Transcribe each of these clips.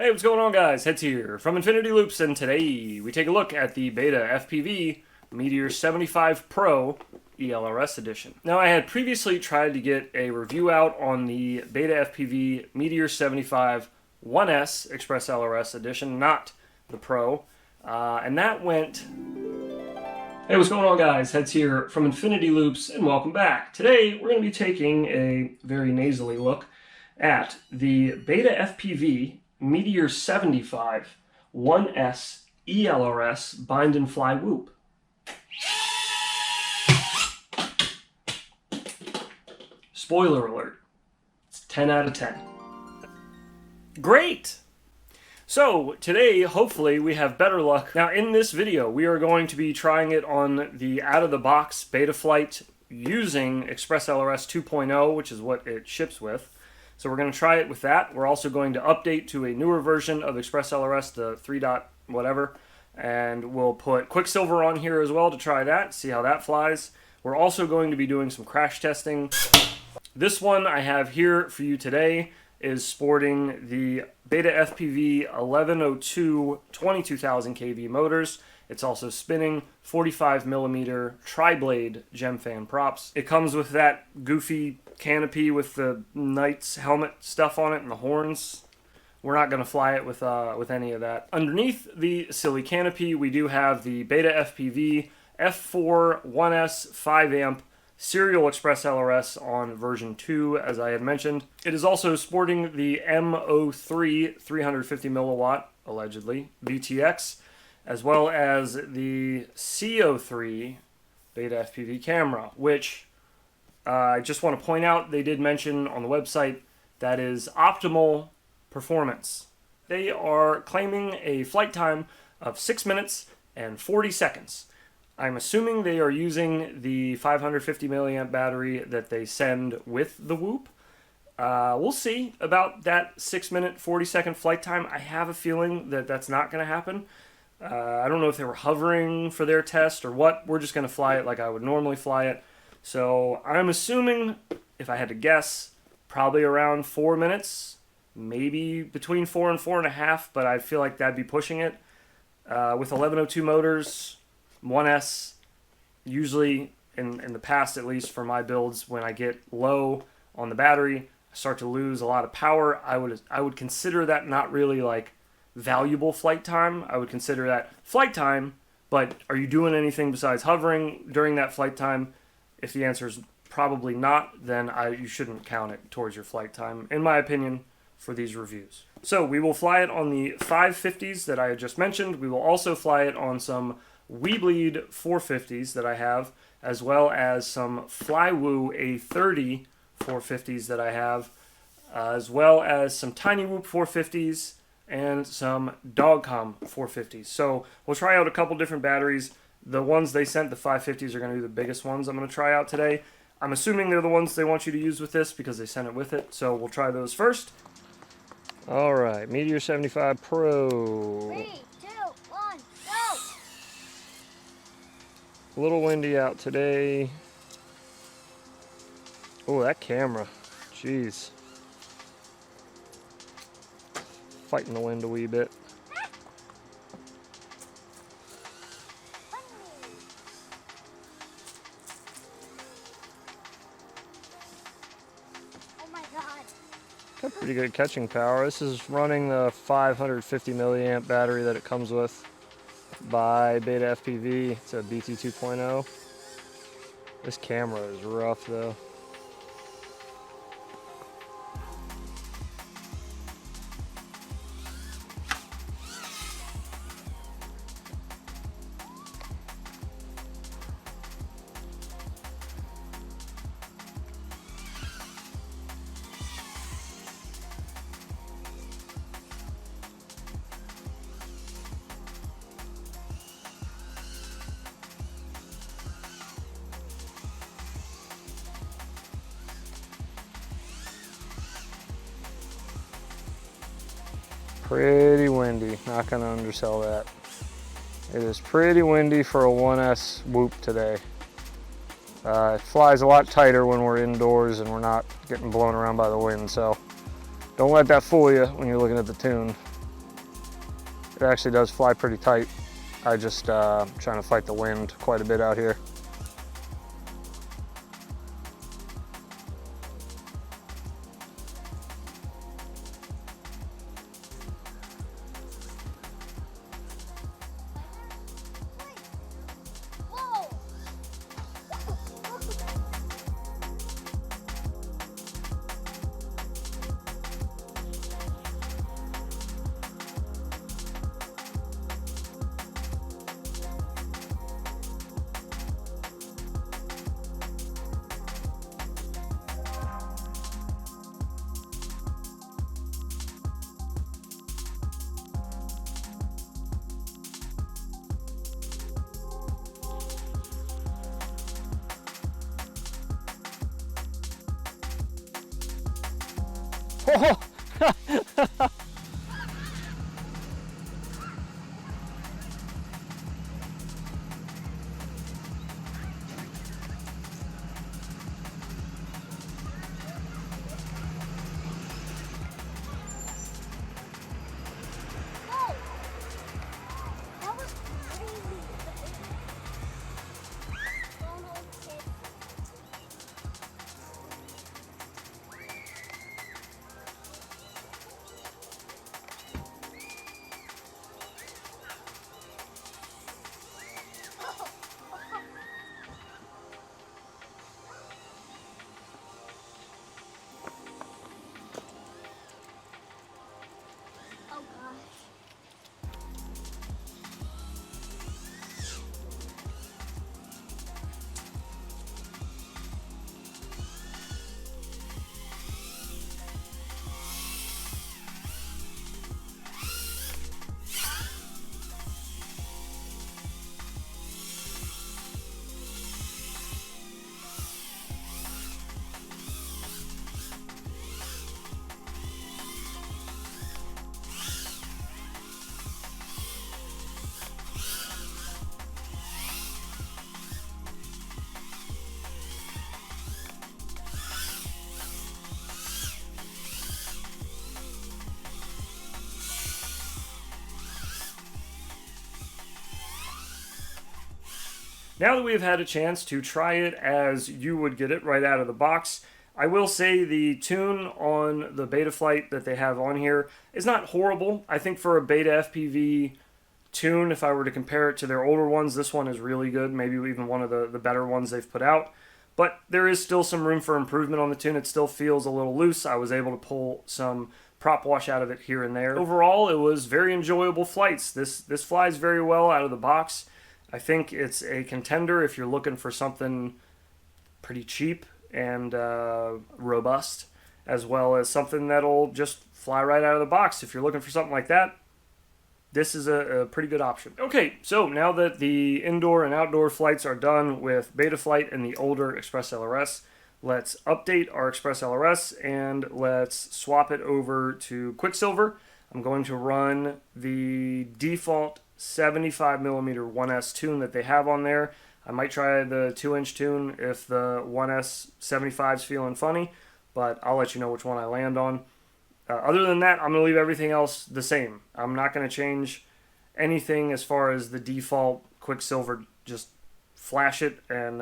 Hey, what's going on, guys? Heads here from Infinity Loops, and today we take a look at the BetaFPV Meteor 75 Pro ELRS edition. Now, I had previously tried to get a review out on the BetaFPV Meteor 75 1S Express LRS edition, not the Pro, and that went... Hey, what's going on, guys? Heads here from Infinity Loops, and welcome back. Today, we're going to be taking a very nasally look at the BetaFPV Meteor 75 1S ELRS Bind and Fly Whoop. Spoiler alert, it's 10 out of 10. Great! So today, hopefully, we have better luck. Now in this video, we are going to be trying it on the out-of-the-box Betaflight using Express LRS 2.0, which is what it ships with. So we're going to try it with that. We're also going to update to a newer version of Express LRS, the 3. whatever, and we'll put Quicksilver on here as well to try that, see how that flies. We're also going to be doing some crash testing. This one I have here for you today is sporting the BetaFPV 1102 22,000 kV motors. It's also spinning 45mm tri-blade gem fan props. It comes with that goofy canopy with the knight's helmet stuff on it and the horns. We're not going to fly it with any of that. Underneath the silly canopy, we do have the BetaFPV F4 1S 5A Serial Express LRS on version 2, as I had mentioned. It is also sporting the M03 350mW, allegedly, VTX, as well as the CO3 BetaFPV camera, which I just want to point out, they did mention on the website that is optimal performance. They are claiming a flight time of 6 minutes and 40 seconds. I'm assuming they are using the 550 milliamp battery that they send with the Whoop. We'll see about that 6 minute, 40 second flight time. I have a feeling that that's not going to happen. I don't know if they were hovering for their test or what. We're just going to fly it like I would normally fly it. So I'm assuming, if I had to guess, probably around 4 minutes, maybe between 4 and 4.5, but I feel like that'd be pushing it. With 1102 motors, 1S, usually in the past, at least for my builds, when I get low on the battery, I start to lose a lot of power. I would consider that not really like valuable flight time. I would consider that flight time, but are you doing anything besides hovering during that flight time? If the answer is probably not, then you shouldn't count it towards your flight time, in my opinion, for these reviews. So we will fly it on the 550s that I had just mentioned. We will also fly it on some Weebleed 450s that I have, as well as some Flywoo A30 450s that I have, as well as some Tiny Whoop 450s and some Dogcom 450s. So we'll try out a couple different batteries. The ones they sent, the 550s, are going to be the biggest ones I'm going to try out today. I'm assuming they're the ones they want you to use with this because they sent it with it. So we'll try those first. All right, Meteor 75 Pro. 3, 2, 1, go! A little windy out today. Oh, that camera. Jeez. Fighting the wind a wee bit. Oh my god. Got pretty good catching power. This is running the 550 milliamp battery that it comes with by BetaFPV. It's a BT 2.0. This camera is rough though. Pretty windy, not gonna undersell that. It is pretty windy for a 1S Whoop today. It flies a lot tighter when we're indoors and we're not getting blown around by the wind, so don't let that fool you when you're looking at the tune. It actually does fly pretty tight. I just trying to fight the wind quite a bit out here. Whoa! Whoa! That was crazy. Don't hold it. Oh gosh. Now that we've had a chance to try it as you would get it right out of the box, I will say the tune on the Betaflight that they have on here is not horrible. I think for a BetaFPV tune, if I were to compare it to their older ones, this one is really good, maybe even one of the better ones they've put out. But there is still some room for improvement on the tune. It still feels a little loose. I was able to pull some prop wash out of it here and there. Overall, it was very enjoyable flights. This flies very well out of the box. I think it's a contender if you're looking for something pretty cheap and robust, as well as something that'll just fly right out of the box. If you're looking for something like that, this is a pretty good option. Okay, so now that the indoor and outdoor flights are done with Betaflight and the older Express LRS, let's update our Express LRS and let's swap it over to Quicksilver. I'm going to run the default 75mm 1S tune that they have on there. I might try the 2-inch tune if the 1S 75's feeling funny, but I'll let you know which one I land on. Other than that, I'm going to leave everything else the same. I'm not going to change anything as far as the default Quicksilver. Just flash it and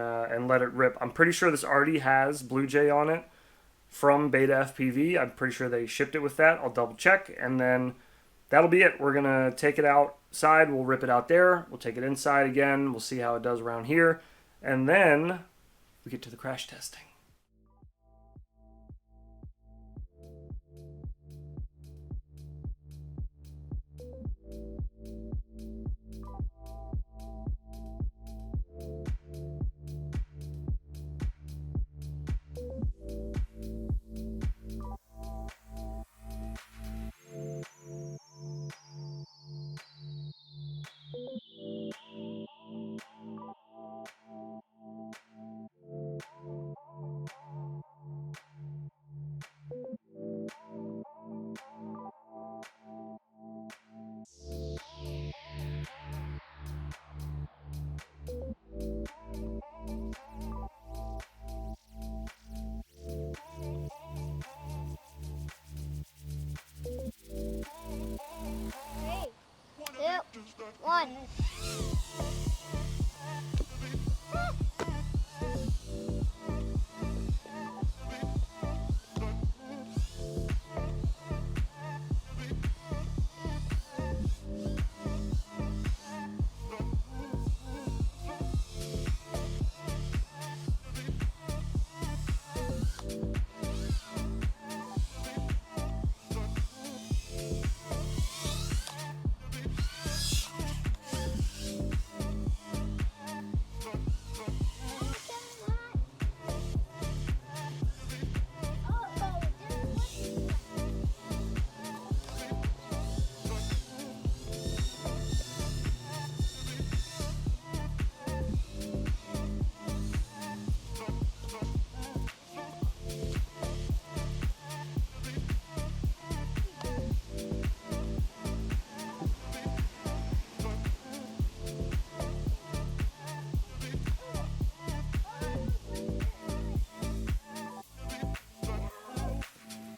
let it rip. I'm pretty sure this already has Blue Jay on it from BetaFPV. I'm pretty sure they shipped it with that. I'll double check, and then that'll be it. We're going to take it outside. We'll rip it out there. We'll take it inside again. We'll see how it does around here. And then we get to the crash testing. Run.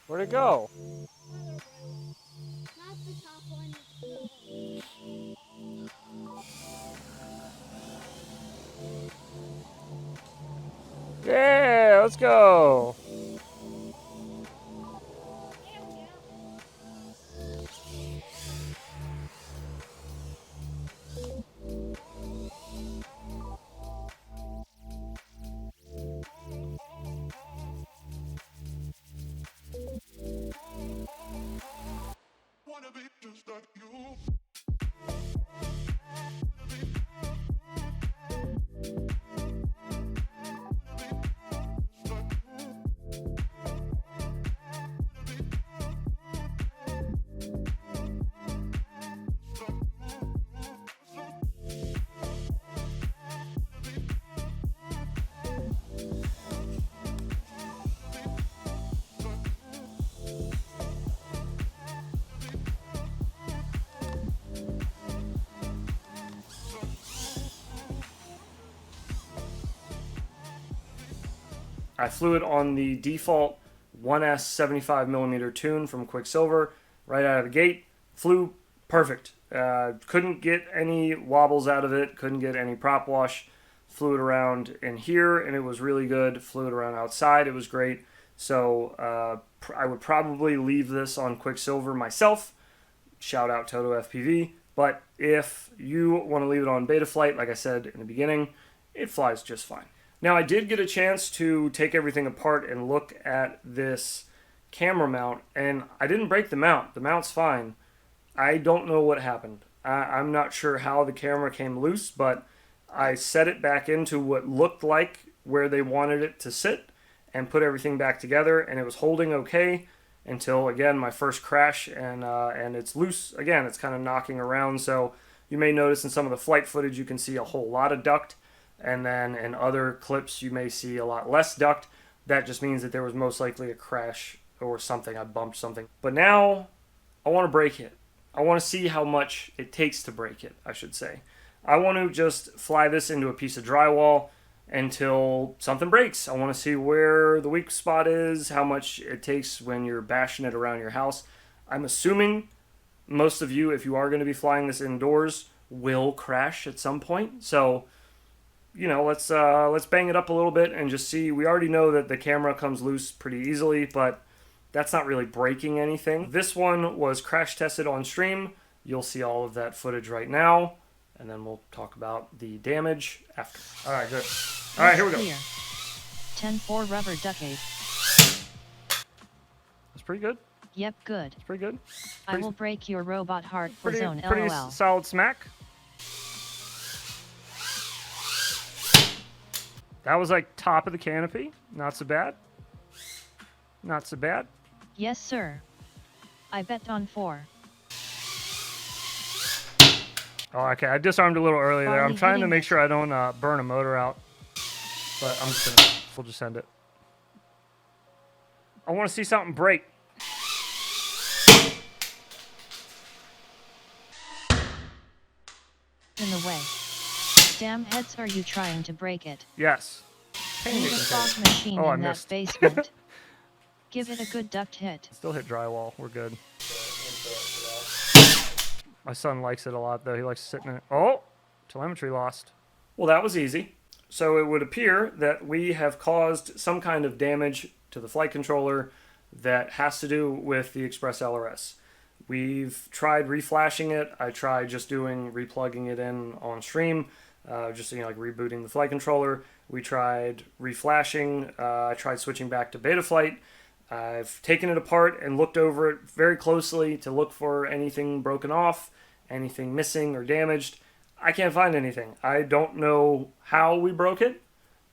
Where'd it go? Not the top one. Yeah, let's go. Wanna be just like you. I flew it on the default 1S 75mm tune from Quicksilver right out of the gate. Flew perfect. Couldn't get any wobbles out of it. Couldn't get any prop wash. Flew it around in here and it was really good. Flew it around outside. It was great. So I would probably leave this on Quicksilver myself. Shout out Toto FPV. But if you want to leave it on Betaflight, like I said in the beginning, it flies just fine. Now, I did get a chance to take everything apart and look at this camera mount, and I didn't break the mount. The mount's fine. I don't know what happened. I'm not sure how the camera came loose, but I set it back into what looked like where they wanted it to sit and put everything back together, and it was holding okay until, again, my first crash, and it's loose. Again, it's kind of knocking around, so you may notice in some of the flight footage you can see a whole lot of duct. And then in other clips, you may see a lot less duct. That just means that there was most likely a crash or something. I bumped something. But now I want to break it. I want to see how much it takes to break it, I should say. I want to just fly this into a piece of drywall until something breaks. I want to see where the weak spot is, how much it takes when you're bashing it around your house. I'm assuming most of you, if you are going to be flying this indoors, will crash at some point. So, you know, let's bang it up a little bit and just see. We already know that the camera comes loose pretty easily, but that's not really breaking anything. This one was crash tested on stream. You'll see all of that footage right now, and then we'll talk about the damage after. All right, good. All right, here we go. 10-4 rubber ducade. That's pretty good. Yep, good. It's pretty good. I will break your robot heart for zone pretty LOL. solid smack. That was like top of the canopy. Not so bad. Not so bad. Yes, sir. I bet on 4. Oh, okay. I disarmed a little early there. I'm Barley trying to hitting make it. sure I don't burn a motor out. But I'm just gonna, we'll just send it. I want to see something break. In the way. Damn heads, are you trying to break it? Yes. Need a fog machine Oh, I in that missed. basement. Give it a good duct hit. Still hit drywall. We're good. My son likes it a lot, though. He likes sitting in it. Oh, telemetry lost. Well, that was easy. So it would appear that we have caused some kind of damage to the flight controller that has to do with the Express LRS. We've tried reflashing it. I tried just doing replugging it in on stream, just like rebooting the flight controller. We tried reflashing. I tried switching back to Betaflight. I've taken it apart and looked over it very closely to look for anything broken off, anything missing or damaged. I can't find anything. I don't know how we broke it,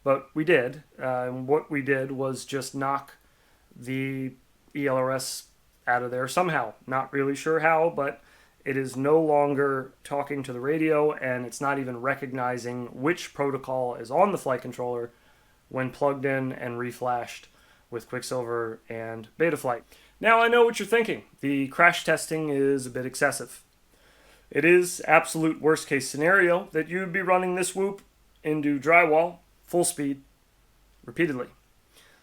but we did. And what we did was just knock the ELRS out of there somehow. Not really sure how, but it is no longer talking to the radio, and it's not even recognizing which protocol is on the flight controller when plugged in and reflashed with Quicksilver and Betaflight. Now I know what you're thinking. The crash testing is a bit excessive. It is absolute worst case scenario that you would be running this whoop into drywall, full speed, repeatedly.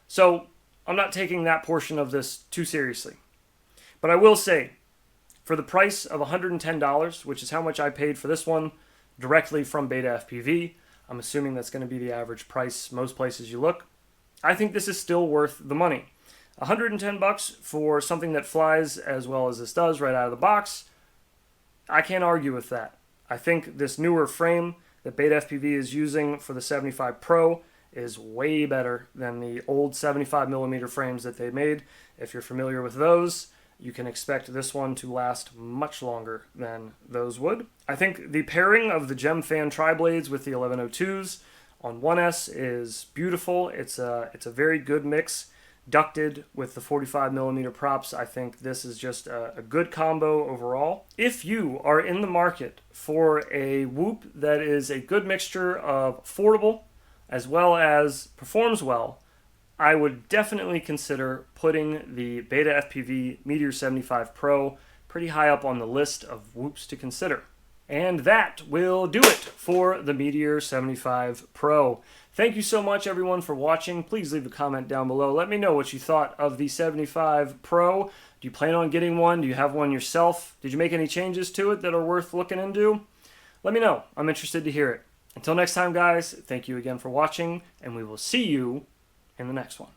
So I'm not taking that portion of this too seriously. But I will say, for the price of $110, which is how much I paid for this one directly from BetaFPV, I'm assuming that's going to be the average price most places you look, I think this is still worth the money. $110 for something that flies as well as this does right out of the box, I can't argue with that. I think this newer frame that BetaFPV is using for the 75 Pro is way better than the old 75mm frames that they made. If you're familiar with those, you can expect this one to last much longer than those would. I think the pairing of the Gem Fan tri-blades with the 1102s on 1S is beautiful. It's a very good mix. Ducted with the 45mm props, I think this is just a good combo overall. If you are in the market for a whoop that is a good mixture of affordable as well as performs well, I would definitely consider putting the BetaFPV Meteor 75 Pro pretty high up on the list of whoops to consider. And that will do it for the Meteor 75 Pro. Thank you so much, everyone, for watching. Please leave a comment down below. Let me know what you thought of the 75 Pro. Do you plan on getting one? Do you have one yourself? Did you make any changes to it that are worth looking into? Let me know. I'm interested to hear it. Until next time, guys, thank you again for watching, and we will see you in the next one.